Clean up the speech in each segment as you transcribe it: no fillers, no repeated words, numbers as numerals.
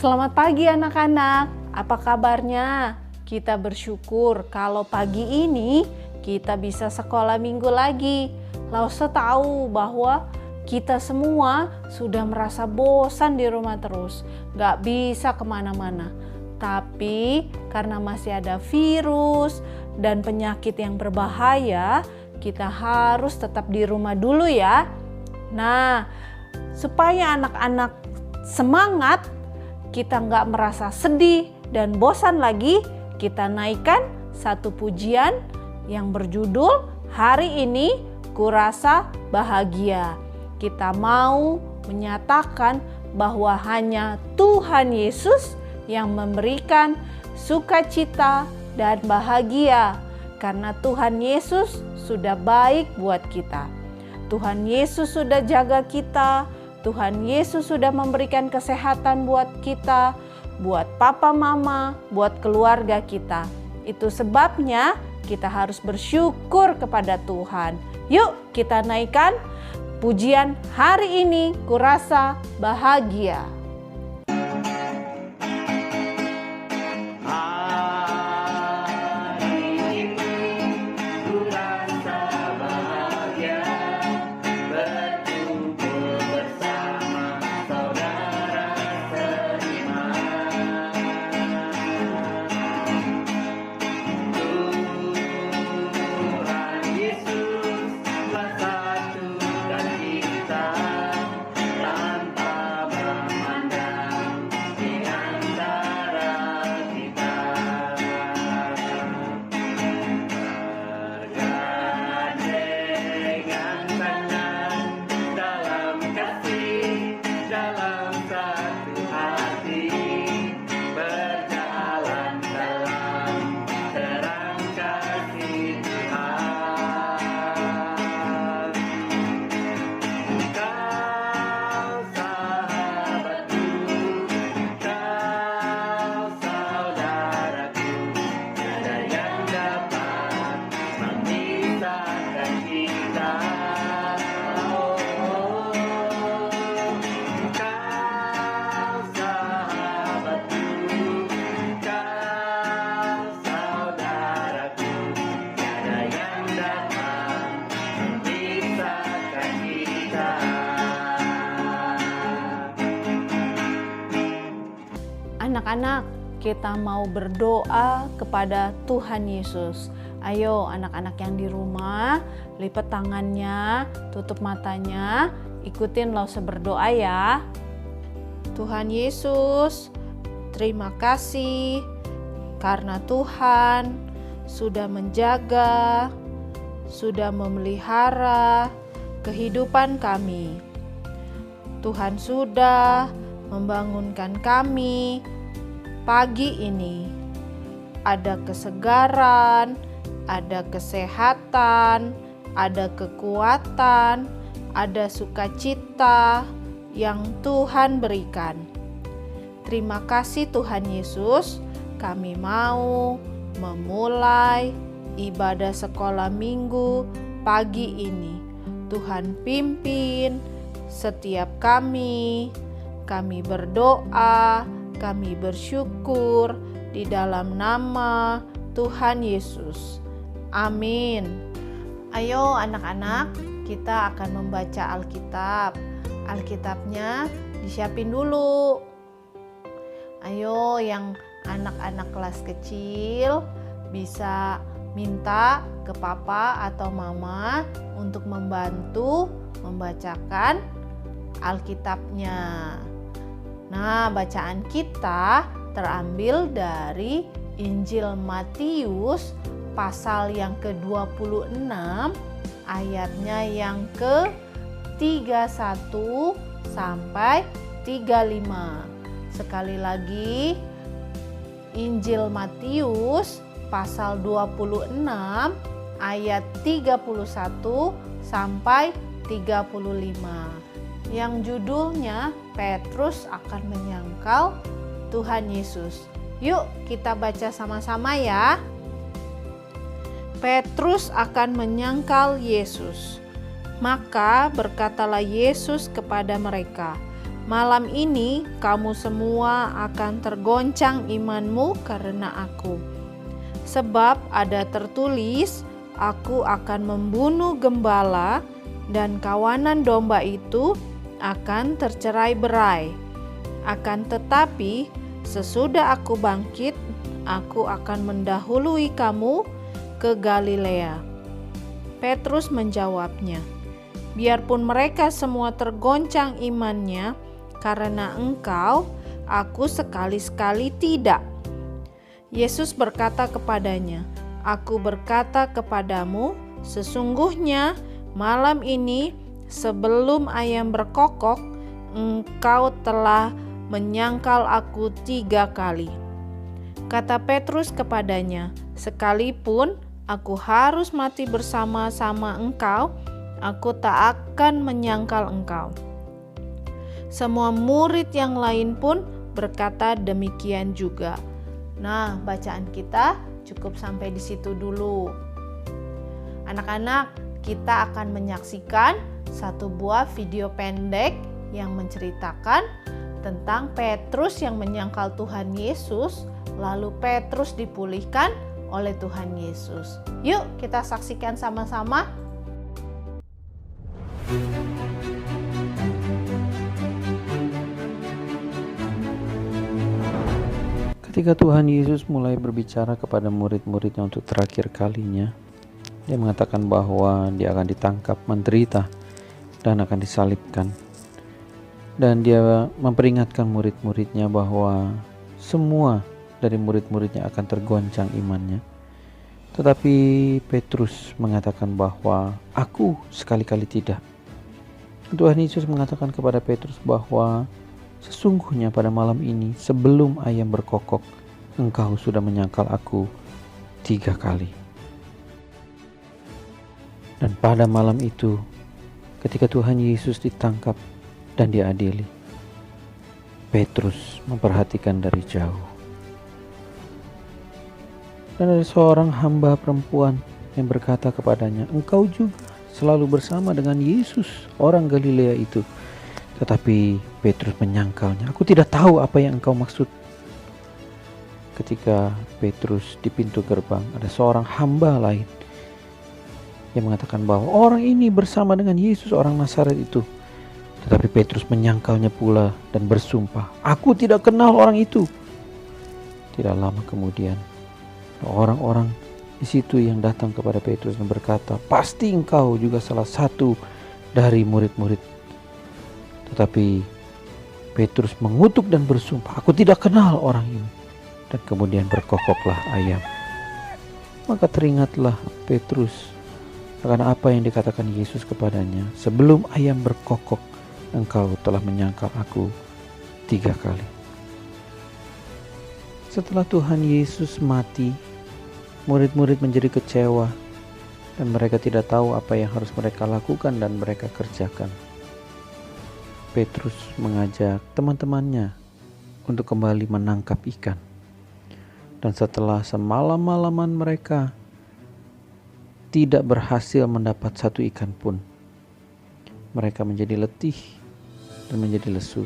Selamat pagi anak-anak, apa kabarnya? Kita bersyukur kalau pagi ini kita bisa sekolah minggu lagi. Lause tahu bahwa kita semua sudah merasa bosan di rumah terus, gak bisa kemana-mana. Tapi karena masih ada virus dan penyakit yang berbahaya, kita harus tetap di rumah dulu ya. Nah, supaya anak-anak semangat, kita nggak merasa sedih dan bosan lagi, kita naikkan satu pujian yang berjudul Hari Ini Kurasa Bahagia. Kita mau menyatakan bahwa hanya Tuhan Yesus yang memberikan sukacita dan bahagia, karena Tuhan Yesus sudah baik buat kita. Tuhan Yesus sudah jaga kita, Tuhan Yesus sudah memberikan kesehatan buat kita, buat papa mama, buat keluarga kita. Itu sebabnya kita harus bersyukur kepada Tuhan. Yuk kita naikkan pujian Hari Ini Kurasa Bahagia. Anak-anak, kita mau berdoa kepada Tuhan Yesus. Ayo anak-anak yang di rumah, lipat tangannya, tutup matanya, ikutin Lause berdoa ya. Tuhan Yesus, terima kasih karena Tuhan sudah menjaga, sudah memelihara kehidupan kami. Tuhan sudah membangunkan kami pagi ini. Ada kesegaran, ada kesehatan, ada kekuatan, ada sukacita yang Tuhan berikan. Terima kasih Tuhan Yesus, kami mau memulai ibadah sekolah minggu pagi ini. Tuhan pimpin setiap kami berdoa, kami bersyukur di dalam nama Tuhan Yesus. Amin. Ayo anak-anak, kita akan membaca Alkitab. Alkitabnya disiapin dulu. Ayo yang anak-anak kelas kecil bisa minta ke papa atau mama untuk membantu membacakan Alkitabnya. Nah, bacaan kita terambil dari Injil Matius pasal yang ke-26 ayatnya yang ke-31 sampai 35. Sekali lagi, Injil Matius pasal 26 ayat 31 sampai 35. Yang judulnya Petrus akan menyangkal Tuhan Yesus. Yuk kita baca sama-sama ya. Petrus akan menyangkal Yesus. Maka berkatalah Yesus kepada mereka, Malam ini kamu semua akan tergoncang imanmu karena aku. Sebab ada tertulis, aku akan membunuh gembala dan kawanan domba itu akan tercerai-berai. Akan tetapi sesudah aku bangkit, aku akan mendahului kamu ke Galilea. Petrus menjawabnya, biarpun mereka semua tergoncang imannya karena engkau, aku sekali-sekali tidak. Yesus berkata kepadanya, aku berkata kepadamu, sesungguhnya malam ini sebelum ayam berkokok, engkau telah menyangkal aku 3 kali. Kata Petrus kepadanya, sekalipun aku harus mati bersama-sama engkau, aku tak akan menyangkal engkau. Semua murid yang lain pun berkata demikian juga. Nah, bacaan kita cukup sampai di situ dulu. Anak-anak, kita akan menyaksikan satu buah video pendek yang menceritakan tentang Petrus yang menyangkal Tuhan Yesus, lalu Petrus dipulihkan oleh Tuhan Yesus. Yuk kita saksikan sama-sama. Ketika Tuhan Yesus mulai berbicara kepada murid-muridnya untuk terakhir kalinya, dia mengatakan bahwa dia akan ditangkap, menderita, dan akan disalibkan. Dan dia memperingatkan murid-muridnya bahwa semua dari murid-muridnya akan tergoncang imannya. Tetapi Petrus mengatakan bahwa aku sekali-kali tidak. Tuhan Yesus mengatakan kepada Petrus bahwa sesungguhnya pada malam ini sebelum ayam berkokok, engkau sudah menyangkal aku 3 kali. Dan pada malam itu, ketika Tuhan Yesus ditangkap dan diadili, Petrus memperhatikan dari jauh. Dan ada seorang hamba perempuan yang berkata kepadanya, engkau juga selalu bersama dengan Yesus, orang Galilea itu. Tetapi Petrus menyangkalnya, aku tidak tahu apa yang engkau maksud. Ketika Petrus di pintu gerbang, ada seorang hamba lain yang mengatakan bahwa orang ini bersama dengan Yesus, orang Nazaret itu. Tetapi Petrus menyangkalnya pula dan bersumpah, aku tidak kenal orang itu. Tidak lama kemudian, orang-orang di situ yang datang kepada Petrus dan berkata, pasti engkau juga salah satu dari murid-murid. Tetapi Petrus mengutuk dan bersumpah, aku tidak kenal orang ini. Dan kemudian berkokoklah ayam. Maka teringatlah Petrus akan apa yang dikatakan Yesus kepadanya, sebelum ayam berkokok, engkau telah menyangkal aku 3 kali. Setelah Tuhan Yesus mati, murid-murid menjadi kecewa dan mereka tidak tahu apa yang harus mereka lakukan dan mereka kerjakan. Petrus mengajak teman-temannya untuk kembali menangkap ikan. Dan setelah semalam-malaman mereka tidak berhasil mendapat 1 ikan pun, mereka menjadi letih dan menjadi lesu.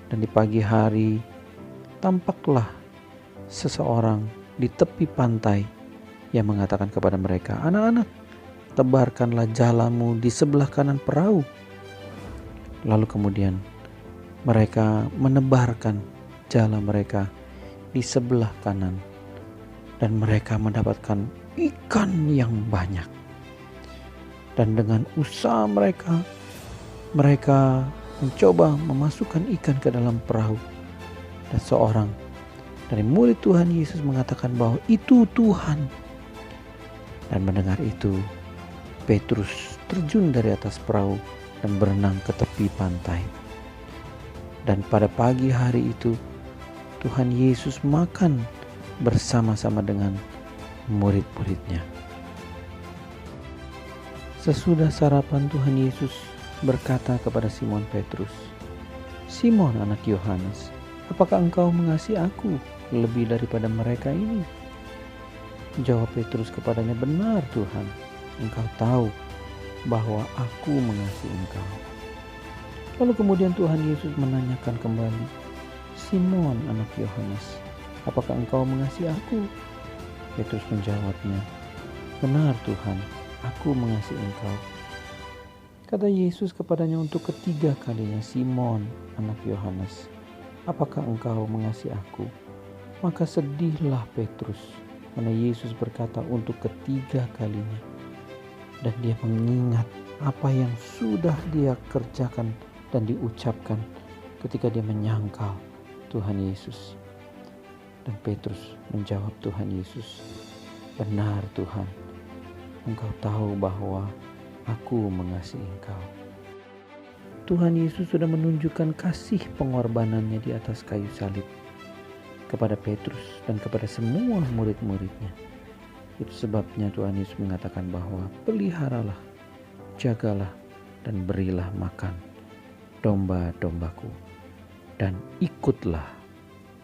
Dan di pagi hari tampaklah seseorang di tepi pantai yang mengatakan kepada mereka, anak-anak, tebarkanlah jalamu di sebelah kanan perahu. Lalu kemudian mereka menebarkan jala mereka di sebelah kanan dan mereka mendapatkan ikan yang banyak. Dan dengan usaha mereka mencoba memasukkan ikan ke dalam perahu. Dan seorang dari murid Tuhan Yesus mengatakan bahwa itu Tuhan. Dan mendengar itu, Petrus terjun dari atas perahu dan berenang ke tepi pantai. Dan pada pagi hari itu, Tuhan Yesus makan bersama-sama dengan murid-muridnya. Sesudah sarapan, Tuhan Yesus berkata kepada Simon Petrus, Simon anak Yohanes, apakah engkau mengasihi aku lebih daripada mereka ini? Jawab Petrus kepadanya, benar Tuhan, engkau tahu bahwa aku mengasihi engkau. Lalu kemudian Tuhan Yesus menanyakan kembali, "Simon, anak Yohanes, apakah engkau mengasihi aku?" Petrus menjawabnya, "Benar Tuhan, aku mengasihi engkau." Kata Yesus kepadanya untuk ketiga kalinya, "Simon, anak Yohanes, apakah engkau mengasihi aku?" Maka sedihlah Petrus, karena Yesus berkata untuk ketiga kalinya. Dan dia mengingat apa yang sudah dia kerjakan dan diucapkan ketika dia menyangkal Tuhan Yesus. Dan Petrus menjawab Tuhan Yesus, "Benar Tuhan, engkau tahu bahwa aku mengasihi engkau." Tuhan Yesus sudah menunjukkan kasih pengorbanannya di atas kayu salib kepada Petrus dan kepada semua murid-muridnya. Itu sebabnya Tuhan Yesus mengatakan bahwa peliharalah, jagalah, dan berilah makan domba-dombaku, dan ikutlah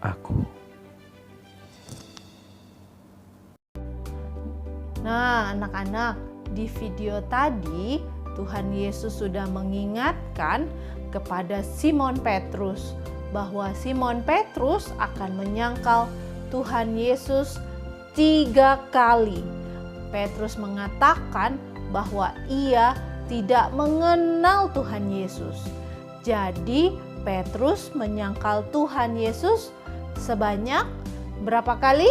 aku. Nah, anak-anak, di video tadi Tuhan Yesus sudah mengingatkan kepada Simon Petrus bahwa Simon Petrus akan menyangkal Tuhan Yesus 3 kali. Petrus mengatakan bahwa ia tidak mengenal Tuhan Yesus. Jadi Petrus menyangkal Tuhan Yesus sebanyak berapa kali?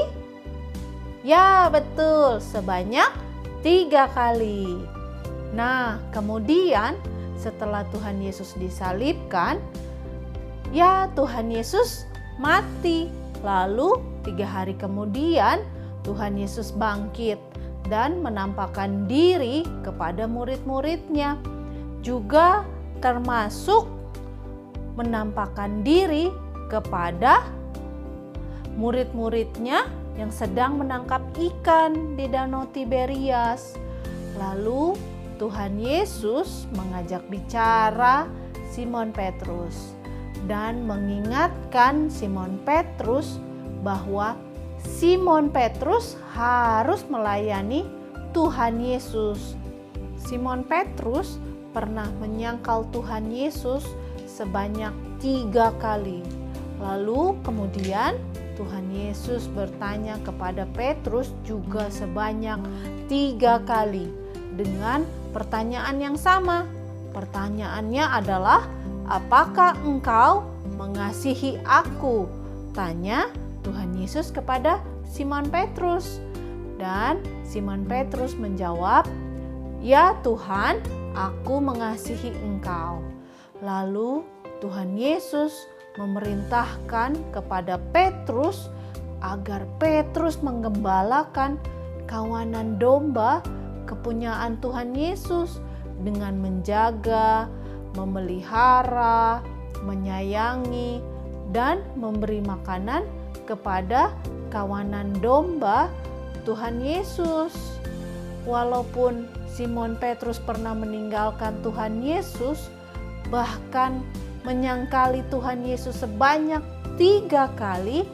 Ya, betul, sebanyak 3 kali. Nah, kemudian setelah Tuhan Yesus disalibkan, ya Tuhan Yesus mati. Lalu 3 hari kemudian Tuhan Yesus bangkit dan menampakkan diri kepada murid-muridnya. Juga termasuk menampakkan diri kepada murid-muridnya yang sedang menangkap ikan di Danau Tiberias. Lalu Tuhan Yesus mengajak bicara Simon Petrus dan mengingatkan Simon Petrus bahwa Simon Petrus harus melayani Tuhan Yesus. Simon Petrus pernah menyangkal Tuhan Yesus sebanyak 3 kali. Lalu kemudian Tuhan Yesus bertanya kepada Petrus juga sebanyak 3 kali dengan pertanyaan yang sama. Pertanyaannya adalah, "Apakah engkau mengasihi aku?" Tanya Tuhan Yesus kepada Simon Petrus. Dan Simon Petrus menjawab, "Ya Tuhan, aku mengasihi engkau." Lalu Tuhan Yesus memerintahkan kepada Petrus agar Petrus menggembalakan kawanan domba kepunyaan Tuhan Yesus dengan menjaga, memelihara, menyayangi, dan memberi makanan kepada kawanan domba Tuhan Yesus. Walaupun Simon Petrus pernah meninggalkan Tuhan Yesus, bahkan menyangkali Tuhan Yesus sebanyak 3 kali,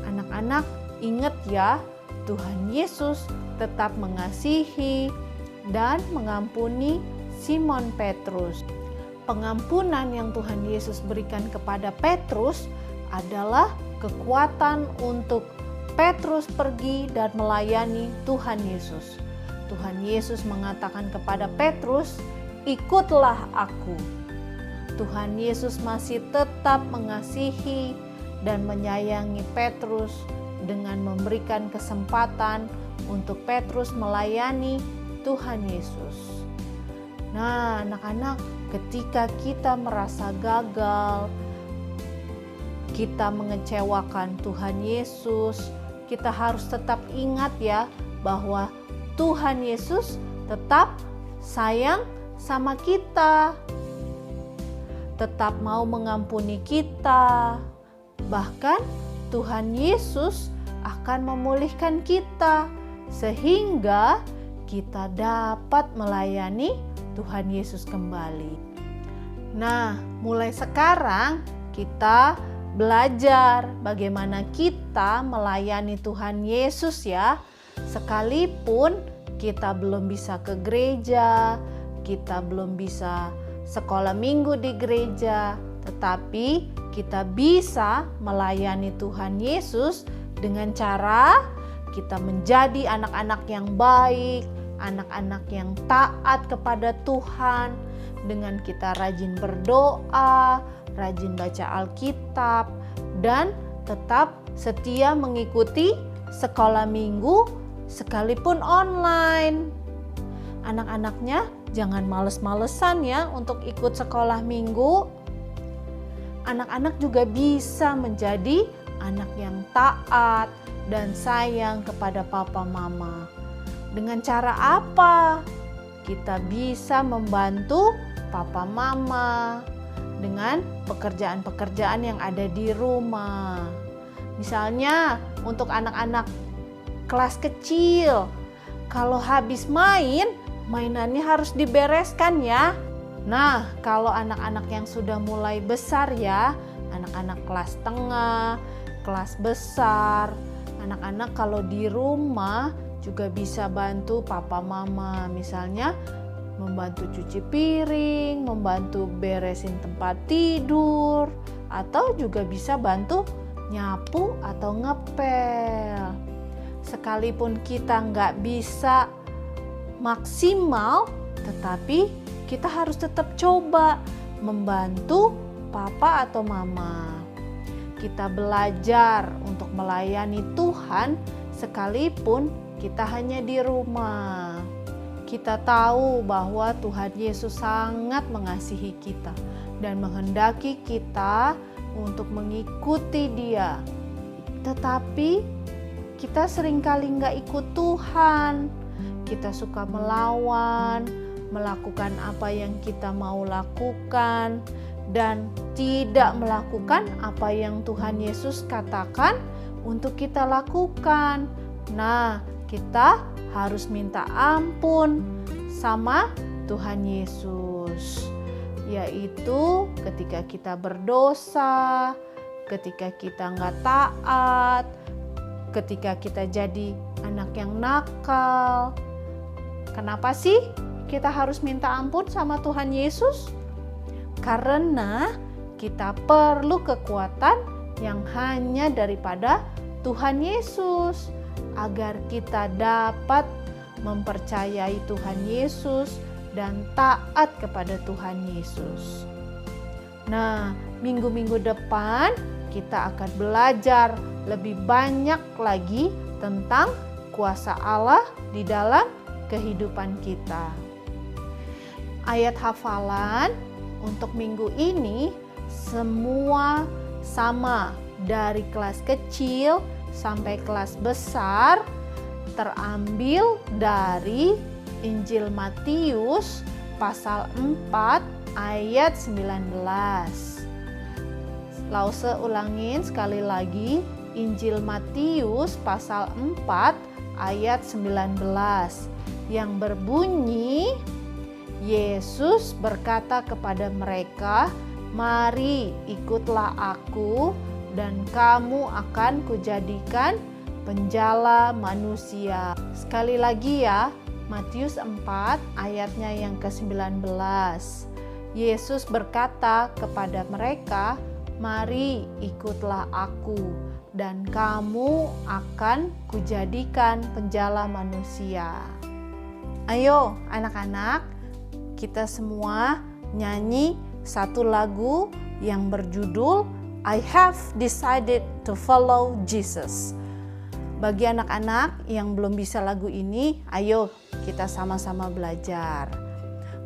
anak-anak ingat ya, Tuhan Yesus tetap mengasihi dan mengampuni Simon Petrus. Pengampunan yang Tuhan Yesus berikan kepada Petrus adalah kekuatan untuk Petrus pergi dan melayani Tuhan Yesus. Tuhan Yesus mengatakan kepada Petrus, "Ikutlah aku." Tuhan Yesus masih tetap mengasihi dan menyayangi Petrus dengan memberikan kesempatan untuk Petrus melayani Tuhan Yesus. Nah, anak-anak, ketika kita merasa gagal, kita mengecewakan Tuhan Yesus, kita harus tetap ingat ya bahwa Tuhan Yesus tetap sayang sama kita, tetap mau mengampuni kita. Bahkan Tuhan Yesus akan memulihkan kita sehingga kita dapat melayani Tuhan Yesus kembali. Nah, mulai sekarang kita belajar bagaimana kita melayani Tuhan Yesus ya. Sekalipun kita belum bisa ke gereja, kita belum bisa sekolah minggu di gereja, tetapi kita bisa melayani Tuhan Yesus dengan cara kita menjadi anak-anak yang baik, anak-anak yang taat kepada Tuhan, dengan kita rajin berdoa, rajin baca Alkitab, dan tetap setia mengikuti sekolah minggu sekalipun online. Anak-anaknya jangan males-malesan ya untuk ikut sekolah minggu. Anak-anak juga bisa menjadi anak yang taat dan sayang kepada papa mama. Dengan cara apa? Kita bisa membantu papa mama dengan pekerjaan-pekerjaan yang ada di rumah. Misalnya untuk anak-anak kelas kecil, kalau habis mainannya harus dibereskan ya. Nah, kalau anak-anak yang sudah mulai besar ya, anak-anak kelas tengah, kelas besar, anak-anak kalau di rumah juga bisa bantu papa mama, misalnya membantu cuci piring, membantu beresin tempat tidur, atau juga bisa bantu nyapu atau ngepel. Sekalipun kita nggak bisa maksimal, tetapi kita harus tetap coba membantu papa atau mama. Kita belajar untuk melayani Tuhan sekalipun kita hanya di rumah. Kita tahu bahwa Tuhan Yesus sangat mengasihi kita dan menghendaki kita untuk mengikuti Dia. Tetapi kita seringkali nggak ikut Tuhan. Kita suka melawan, melakukan apa yang kita mau lakukan, dan tidak melakukan apa yang Tuhan Yesus katakan untuk kita lakukan. Nah, kita harus minta ampun sama Tuhan Yesus, yaitu ketika kita berdosa, ketika kita nggak taat, ketika kita jadi anak yang nakal. Kenapa sih kita harus minta ampun sama Tuhan Yesus? Karena kita perlu kekuatan yang hanya daripada Tuhan Yesus, agar kita dapat mempercayai Tuhan Yesus dan taat kepada Tuhan Yesus. Nah, minggu-minggu depan kita akan belajar lebih banyak lagi tentang kuasa Allah di dalam kehidupan kita. Ayat hafalan untuk minggu ini semua sama, dari kelas kecil sampai kelas besar, terambil dari Injil Matius pasal 4 ayat 19. Lause ulangin sekali lagi, Injil Matius pasal 4 ayat 19 yang berbunyi, Yesus berkata kepada mereka, "Mari ikutlah aku dan kamu akan kujadikan penjala manusia." Sekali lagi ya, Matius 4 ayatnya yang ke-19. Yesus berkata kepada mereka, "Mari ikutlah aku dan kamu akan kujadikan penjala manusia." Ayo anak-anak, kita semua nyanyi satu lagu yang berjudul I have decided to follow Jesus. Bagi anak-anak yang belum bisa lagu ini, ayo kita sama-sama belajar.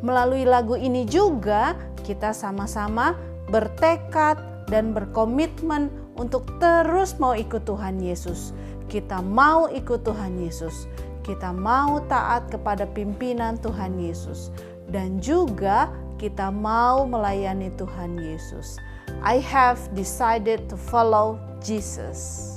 Melalui lagu ini juga kita sama-sama bertekad dan berkomitmen untuk terus mau ikut Tuhan Yesus. Kita mau ikut Tuhan Yesus. Kita mau taat kepada pimpinan Tuhan Yesus. Dan juga kita mau melayani Tuhan Yesus. I have decided to follow Jesus.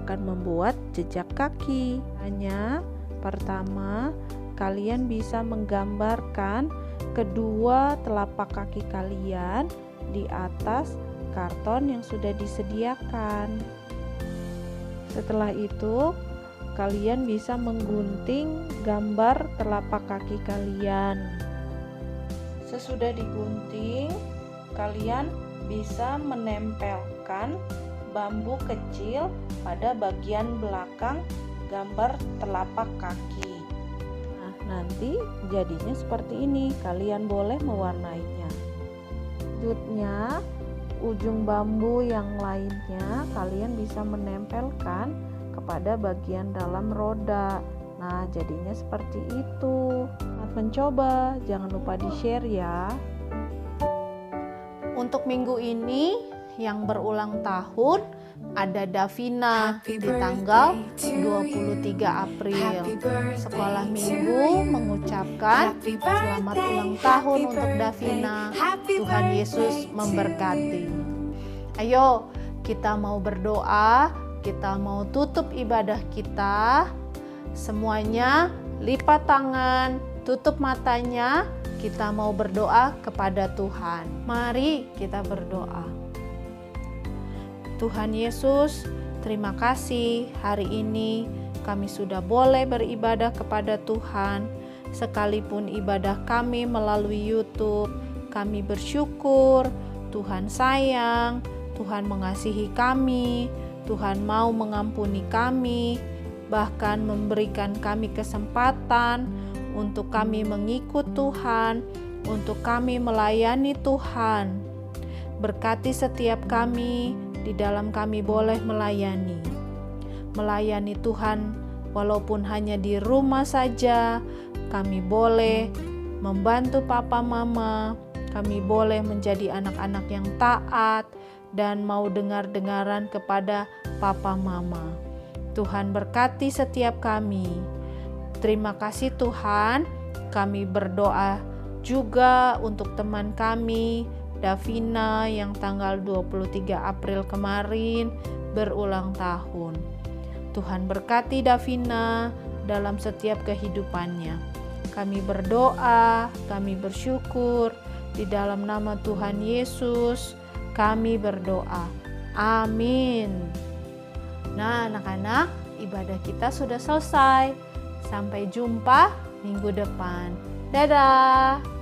akan membuat jejak kaki. Pertama, kalian bisa menggambarkan kedua telapak kaki kalian di atas karton yang sudah disediakan. Setelah itu, kalian bisa menggunting gambar telapak kaki kalian. Sesudah digunting, kalian bisa menempelkan bambu kecil pada bagian belakang gambar telapak kaki. Nah, nanti jadinya seperti ini. Kalian boleh mewarnainya. Selanjutnya, ujung bambu yang lainnya kalian bisa menempelkan kepada bagian dalam roda. Nah, jadinya seperti itu. Selamat mencoba, jangan lupa di-share ya. Untuk minggu ini yang berulang tahun ada Davina di tanggal 23 April. Sekolah Minggu mengucapkan selamat ulang tahun untuk Davina. Tuhan Yesus memberkati. Ayo, kita mau berdoa, kita mau tutup ibadah kita. Semuanya lipat tangan, tutup matanya. Kita mau berdoa kepada Tuhan. Mari kita berdoa. Tuhan Yesus, terima kasih hari ini kami sudah boleh beribadah kepada Tuhan. Sekalipun ibadah kami melalui YouTube, kami bersyukur Tuhan sayang, Tuhan mengasihi kami, Tuhan mau mengampuni kami, bahkan memberikan kami kesempatan untuk kami mengikut Tuhan, untuk kami melayani Tuhan. Berkati setiap kami, di dalam kami boleh melayani Tuhan, walaupun hanya di rumah saja. Kami boleh membantu papa mama, kami boleh menjadi anak-anak yang taat dan mau dengar-dengaran kepada papa mama. Tuhan berkati setiap kami. Terima kasih Tuhan. Kami berdoa juga untuk teman kami Davina yang tanggal 23 April kemarin berulang tahun. Tuhan berkati Davina dalam setiap kehidupannya. Kami berdoa, kami bersyukur di dalam nama Tuhan Yesus. Kami berdoa. Amin. Nah, anak-anak, ibadah kita sudah selesai. Sampai jumpa minggu depan. Dadah.